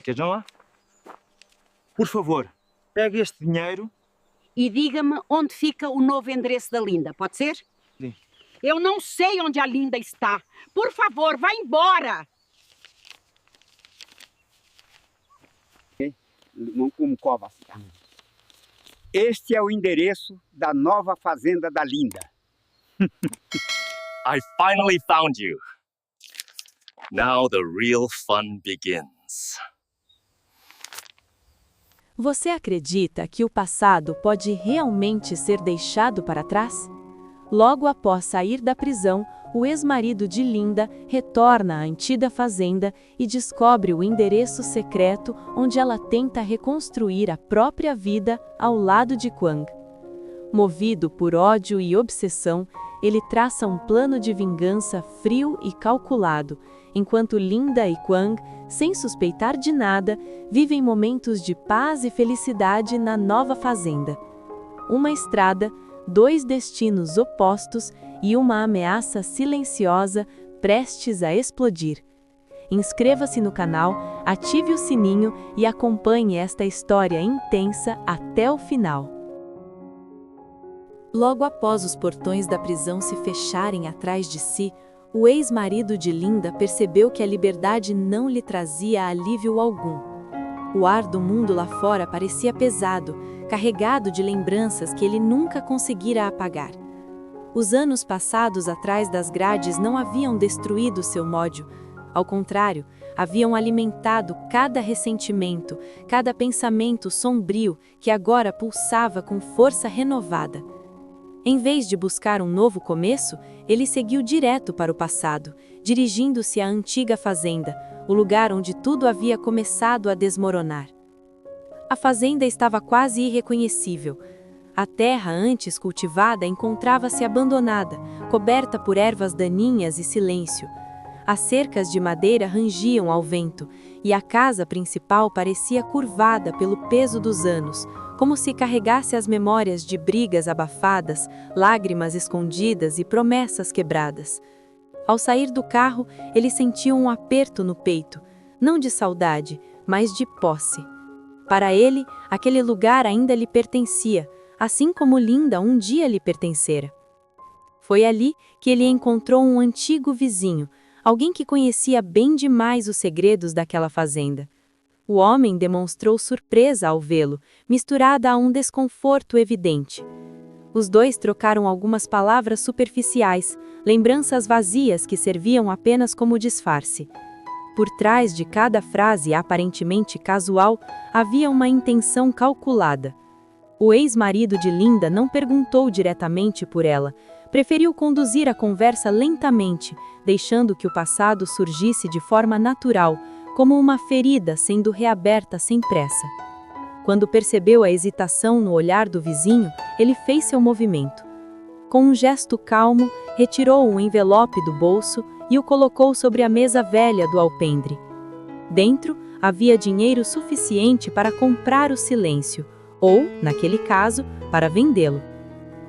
Estejam lá. Por favor, pegue este dinheiro. E diga-me onde fica o novo endereço da Linda, pode ser? Sim. Eu não sei onde a Linda está. Por favor, vá embora! Este é o endereço da nova fazenda da Linda. I finally found you. Now the real fun begins. Você acredita que o passado pode realmente ser deixado para trás? Logo após sair da prisão, o ex-marido de Linda retorna à antiga fazenda e descobre o endereço secreto onde ela tenta reconstruir a própria vida ao lado de Quang. Movido por ódio e obsessão, ele traça um plano de vingança frio e calculado, enquanto Linda e Quang, sem suspeitar de nada, vivem momentos de paz e felicidade na nova fazenda. Uma estrada, dois destinos opostos e uma ameaça silenciosa prestes a explodir. Inscreva-se no canal, ative o sininho e acompanhe esta história intensa até o final. Logo após os portões da prisão se fecharem atrás de si, o ex-marido de Linda percebeu que a liberdade não lhe trazia alívio algum. O ar do mundo lá fora parecia pesado, carregado de lembranças que ele nunca conseguira apagar. Os anos passados atrás das grades não haviam destruído seu ódio. Ao contrário, haviam alimentado cada ressentimento, cada pensamento sombrio que agora pulsava com força renovada. Em vez de buscar um novo começo, ele seguiu direto para o passado, dirigindo-se à antiga fazenda, o lugar onde tudo havia começado a desmoronar. A fazenda estava quase irreconhecível. A terra antes cultivada encontrava-se abandonada, coberta por ervas daninhas e silêncio. As cercas de madeira rangiam ao vento, e a casa principal parecia curvada pelo peso dos anos, como se carregasse as memórias de brigas abafadas, lágrimas escondidas e promessas quebradas. Ao sair do carro, ele sentiu um aperto no peito, não de saudade, mas de posse. Para ele, aquele lugar ainda lhe pertencia, assim como Linda um dia lhe pertencera. Foi ali que ele encontrou um antigo vizinho, alguém que conhecia bem demais os segredos daquela fazenda. O homem demonstrou surpresa ao vê-lo, misturada a um desconforto evidente. Os dois trocaram algumas palavras superficiais, lembranças vazias que serviam apenas como disfarce. Por trás de cada frase aparentemente casual, havia uma intenção calculada. O ex-marido de Linda não perguntou diretamente por ela, preferiu conduzir a conversa lentamente, deixando que o passado surgisse de forma natural, como uma ferida sendo reaberta sem pressa. Quando percebeu a hesitação no olhar do vizinho, ele fez seu movimento. Com um gesto calmo, retirou um envelope do bolso e o colocou sobre a mesa velha do alpendre. Dentro, havia dinheiro suficiente para comprar o silêncio, ou, naquele caso, para vendê-lo.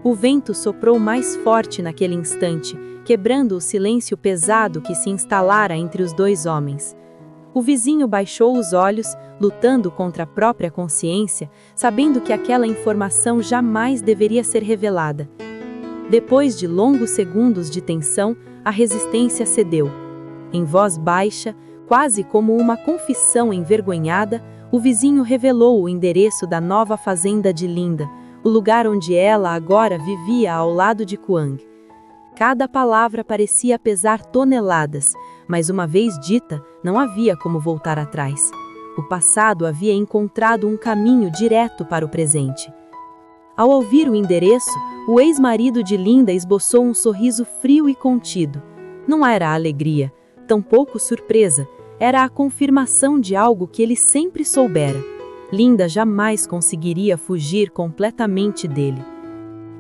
O vento soprou mais forte naquele instante, quebrando o silêncio pesado que se instalara entre os dois homens. O vizinho baixou os olhos, lutando contra a própria consciência, sabendo que aquela informação jamais deveria ser revelada. Depois de longos segundos de tensão, a resistência cedeu. Em voz baixa, quase como uma confissão envergonhada, o vizinho revelou o endereço da nova fazenda de Linda, o lugar onde ela agora vivia ao lado de Quang. Cada palavra parecia pesar toneladas, mas uma vez dita, não havia como voltar atrás. O passado havia encontrado um caminho direto para o presente. Ao ouvir o endereço, o ex-marido de Linda esboçou um sorriso frio e contido. Não era alegria, tampouco surpresa, era a confirmação de algo que ele sempre soubera. Linda jamais conseguiria fugir completamente dele.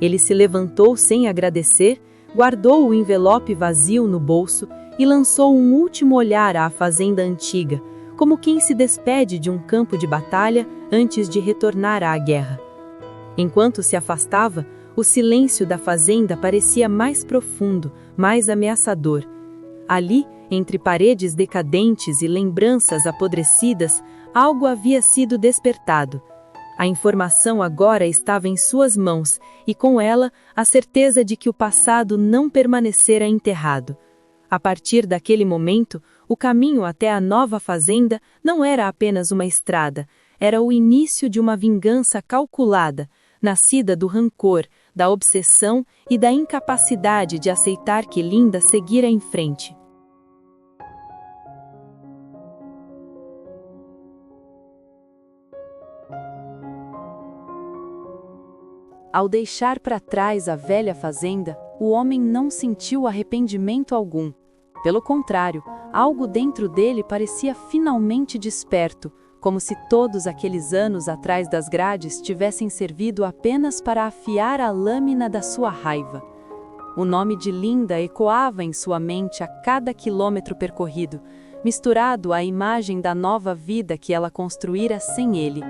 Ele se levantou sem agradecer, guardou o envelope vazio no bolso e lançou um último olhar à fazenda antiga, como quem se despede de um campo de batalha antes de retornar à guerra. Enquanto se afastava, o silêncio da fazenda parecia mais profundo, mais ameaçador. Ali, entre paredes decadentes e lembranças apodrecidas, Algo havia sido despertado. A informação agora estava em suas mãos, e com ela, a certeza de que o passado não permanecera enterrado. A partir daquele momento, o caminho até a nova fazenda não era apenas uma estrada, era o início de uma vingança calculada, nascida do rancor, da obsessão e da incapacidade de aceitar que Linda seguira em frente. Ao deixar para trás a velha fazenda, o homem não sentiu arrependimento algum. Pelo contrário, algo dentro dele parecia finalmente desperto, como se todos aqueles anos atrás das grades tivessem servido apenas para afiar a lâmina da sua raiva. O nome de Linda ecoava em sua mente a cada quilômetro percorrido, misturado à imagem da nova vida que ela construíra sem ele.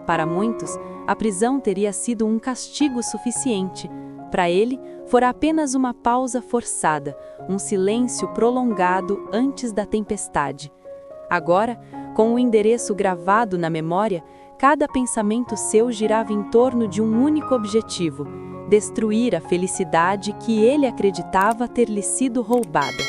Para muitos, a prisão teria sido um castigo suficiente. Para ele, fora apenas uma pausa forçada, um silêncio prolongado antes da tempestade. Agora, com o endereço gravado na memória, cada pensamento seu girava em torno de um único objetivo: destruir a felicidade que ele acreditava ter lhe sido roubada.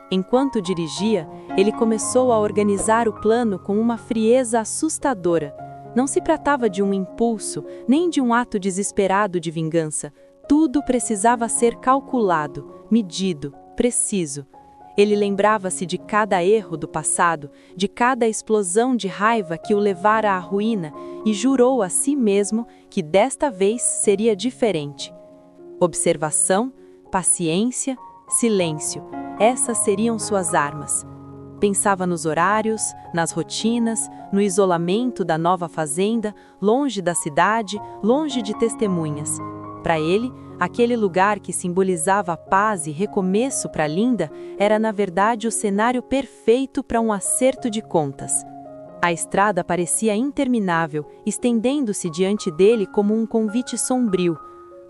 Enquanto dirigia, ele começou a organizar o plano com uma frieza assustadora. Não se tratava de um impulso, nem de um ato desesperado de vingança. Tudo precisava ser calculado, medido, preciso. Ele lembrava-se de cada erro do passado, de cada explosão de raiva que o levara à ruína e jurou a si mesmo que desta vez seria diferente. Observação, paciência, silêncio. Essas seriam suas armas. Pensava nos horários, nas rotinas, no isolamento da nova fazenda, longe da cidade, longe de testemunhas. Para ele, aquele lugar que simbolizava paz e recomeço para Linda era, na verdade, o cenário perfeito para um acerto de contas. A estrada parecia interminável, estendendo-se diante dele como um convite sombrio.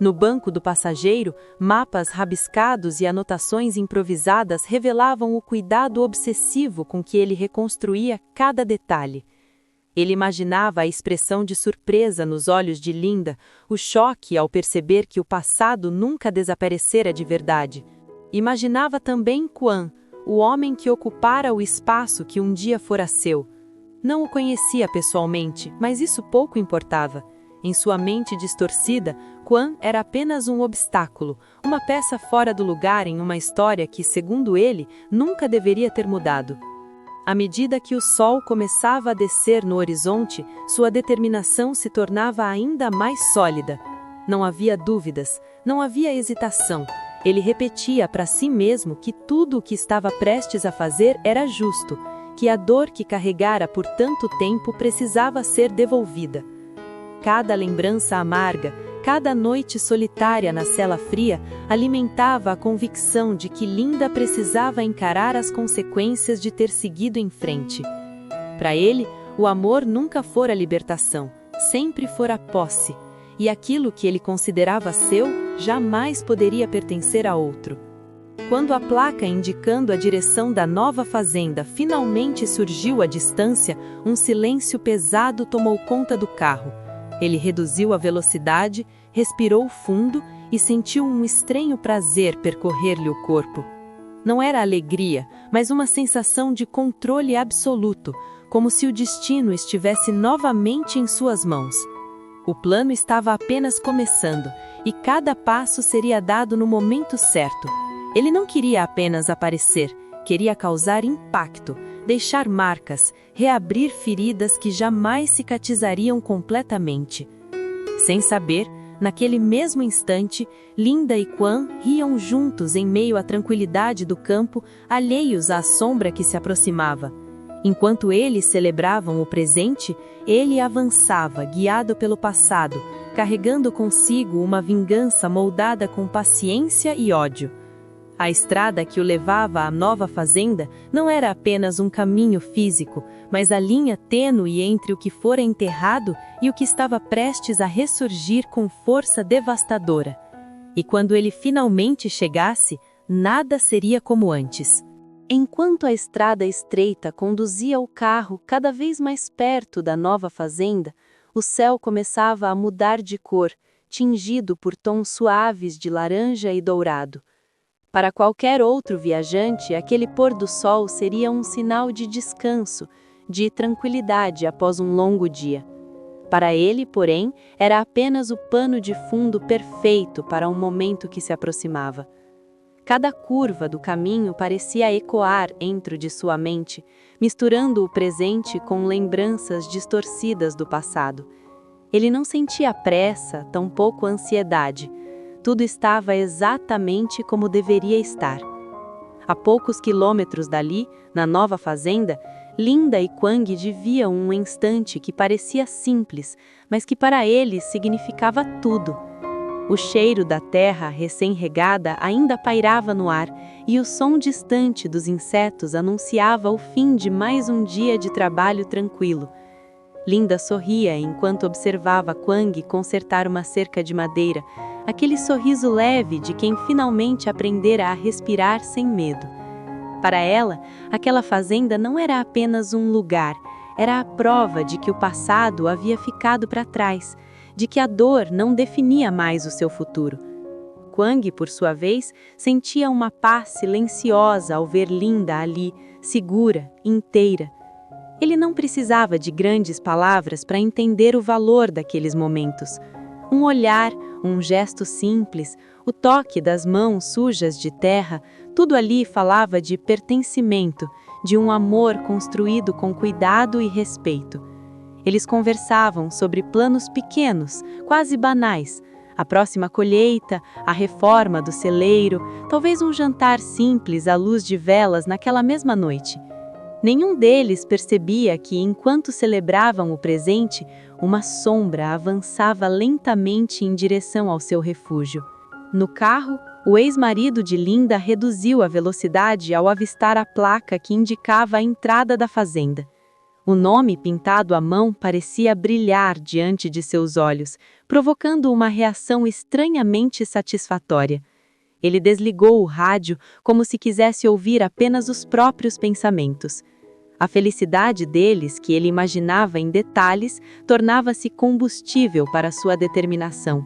No banco do passageiro, mapas rabiscados e anotações improvisadas revelavam o cuidado obsessivo com que ele reconstruía cada detalhe. Ele imaginava a expressão de surpresa nos olhos de Linda, o choque ao perceber que o passado nunca desaparecera de verdade. Imaginava também Quan, o homem que ocupara o espaço que um dia fora seu. Não o conhecia pessoalmente, mas isso pouco importava. Em sua mente distorcida, Quan era apenas um obstáculo, uma peça fora do lugar em uma história que, segundo ele, nunca deveria ter mudado. À medida que o sol começava a descer no horizonte, sua determinação se tornava ainda mais sólida. Não havia dúvidas, não havia hesitação. Ele repetia para si mesmo que tudo o que estava prestes a fazer era justo, que a dor que carregara por tanto tempo precisava ser devolvida. Cada lembrança amarga, cada noite solitária na cela fria, alimentava a convicção de que Linda precisava encarar as consequências de ter seguido em frente. Para ele, o amor nunca fora libertação, sempre fora posse, e aquilo que ele considerava seu jamais poderia pertencer a outro. Quando a placa indicando a direção da nova fazenda finalmente surgiu à distância, um silêncio pesado tomou conta do carro. Ele reduziu a velocidade, respirou fundo e sentiu um estranho prazer percorrer-lhe o corpo. Não era alegria, mas uma sensação de controle absoluto, como se o destino estivesse novamente em suas mãos. O plano estava apenas começando, e cada passo seria dado no momento certo. Ele não queria apenas aparecer, queria causar impacto, deixar marcas, reabrir feridas que jamais cicatrizariam completamente. Sem saber, naquele mesmo instante, Linda e Quan riam juntos em meio à tranquilidade do campo, alheios à sombra que se aproximava. Enquanto eles celebravam o presente, ele avançava, guiado pelo passado, carregando consigo uma vingança moldada com paciência e ódio. A estrada que o levava à nova fazenda não era apenas um caminho físico, mas a linha tênue entre o que fora enterrado e o que estava prestes a ressurgir com força devastadora. E quando ele finalmente chegasse, nada seria como antes. Enquanto a estrada estreita conduzia o carro cada vez mais perto da nova fazenda, o céu começava a mudar de cor, tingido por tons suaves de laranja e dourado. Para qualquer outro viajante, aquele pôr do sol seria um sinal de descanso, de tranquilidade após um longo dia. Para ele, porém, era apenas o pano de fundo perfeito para um momento que se aproximava. Cada curva do caminho parecia ecoar dentro de sua mente, misturando o presente com lembranças distorcidas do passado. Ele não sentia pressa, tampouco ansiedade. Tudo estava exatamente como deveria estar. A poucos quilômetros dali, na nova fazenda, Linda e Quang viviam um instante que parecia simples, mas que para eles significava tudo. O cheiro da terra recém-regada ainda pairava no ar, e o som distante dos insetos anunciava o fim de mais um dia de trabalho tranquilo. Linda sorria enquanto observava Quang consertar uma cerca de madeira, aquele sorriso leve de quem finalmente aprendera a respirar sem medo. Para ela, aquela fazenda não era apenas um lugar, era a prova de que o passado havia ficado para trás, de que a dor não definia mais o seu futuro. Quang, por sua vez, sentia uma paz silenciosa ao ver Linda ali, segura, inteira. Ele não precisava de grandes palavras para entender o valor daqueles momentos. Um olhar, um gesto simples, o toque das mãos sujas de terra, tudo ali falava de pertencimento, de um amor construído com cuidado e respeito. Eles conversavam sobre planos pequenos, quase banais, a próxima colheita, a reforma do celeiro, talvez um jantar simples à luz de velas naquela mesma noite. Nenhum deles percebia que, enquanto celebravam o presente, uma sombra avançava lentamente em direção ao seu refúgio. No carro, o ex-marido de Linda reduziu a velocidade ao avistar a placa que indicava a entrada da fazenda. O nome pintado à mão parecia brilhar diante de seus olhos, provocando uma reação estranhamente satisfatória. Ele desligou o rádio como se quisesse ouvir apenas os próprios pensamentos. A felicidade deles, que ele imaginava em detalhes, tornava-se combustível para sua determinação.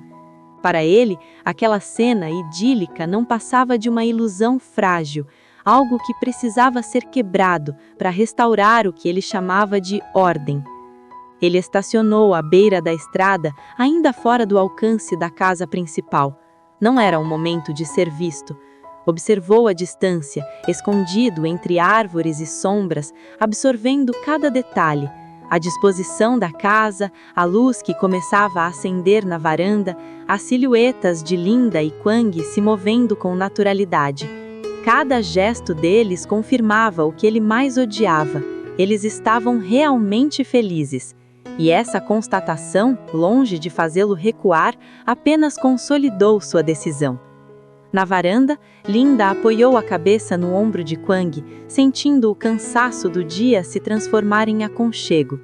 Para ele, aquela cena idílica não passava de uma ilusão frágil, algo que precisava ser quebrado para restaurar o que ele chamava de ordem. Ele estacionou à beira da estrada, ainda fora do alcance da casa principal. Não era um momento de ser visto. Observou a distância, escondido entre árvores e sombras, absorvendo cada detalhe. A disposição da casa, a luz que começava a acender na varanda, as silhuetas de Linda e Quang se movendo com naturalidade. Cada gesto deles confirmava o que ele mais odiava. Eles estavam realmente felizes. E essa constatação, longe de fazê-lo recuar, apenas consolidou sua decisão. Na varanda, Linda apoiou a cabeça no ombro de Quang, sentindo o cansaço do dia se transformar em aconchego.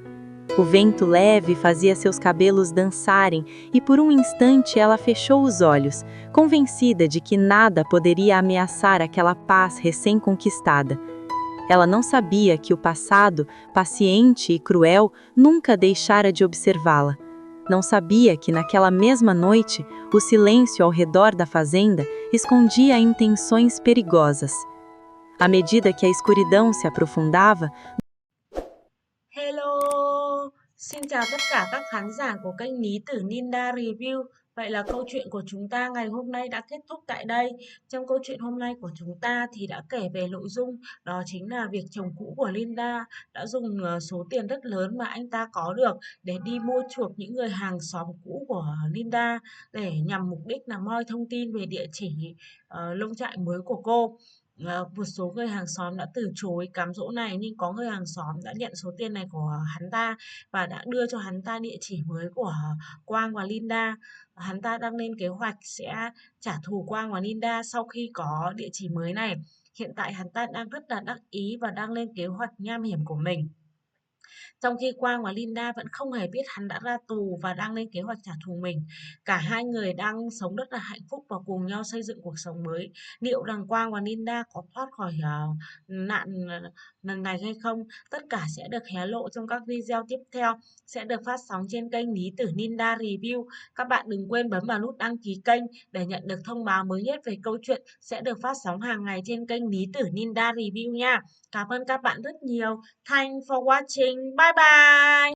O vento leve fazia seus cabelos dançarem e por um instante ela fechou os olhos, convencida de que nada poderia ameaçar aquela paz recém-conquistada. Ela não sabia que o passado, paciente e cruel, nunca deixara de observá-la. Não sabia que naquela mesma noite, o silêncio ao redor da fazenda escondia intenções perigosas. À medida que a escuridão se aprofundava, Hello, xin chào tất cả các khán giả của kênh Ní Tử Ninja Review. Vậy là câu chuyện của chúng ta ngày hôm nay đã kết thúc tại đây. Trong câu chuyện hôm nay của chúng ta thì đã kể về nội dung đó chính là việc chồng cũ của Linda đã dùng số tiền rất lớn mà anh ta có được để đi mua chuộc những người hàng xóm cũ của Linda để nhằm mục đích là moi thông tin về địa chỉ nông trại mới của cô. Một số người hàng xóm đã từ chối cám dỗ này nhưng có người hàng xóm đã nhận số tiền này của hắn ta và đã đưa cho hắn ta địa chỉ mới của Quang và Linda. Hắn ta đang lên kế hoạch sẽ trả thù Quang và Linda sau khi có địa chỉ mới này. Hiện tại hắn ta đang rất là đắc ý và đang lên kế hoạch nham hiểm của mình. Trong khi Quang và Linda vẫn không hề biết hắn đã ra tù và đang lên kế hoạch trả thù mình. Cả hai người đang sống rất là hạnh phúc và cùng nhau xây dựng cuộc sống mới. Liệu rằng Quang và Linda có thoát khỏi nạn lần này hay không? Tất cả sẽ được hé lộ trong các video tiếp theo, sẽ được phát sóng trên kênh Lý Tử Ninja Review. Các bạn đừng quên bấm vào nút đăng ký kênh để nhận được thông báo mới nhất về câu chuyện sẽ được phát sóng hàng ngày trên kênh Lý Tử Ninja Review nha. Cảm ơn các bạn rất nhiều. Thanks for watching. Bye bye.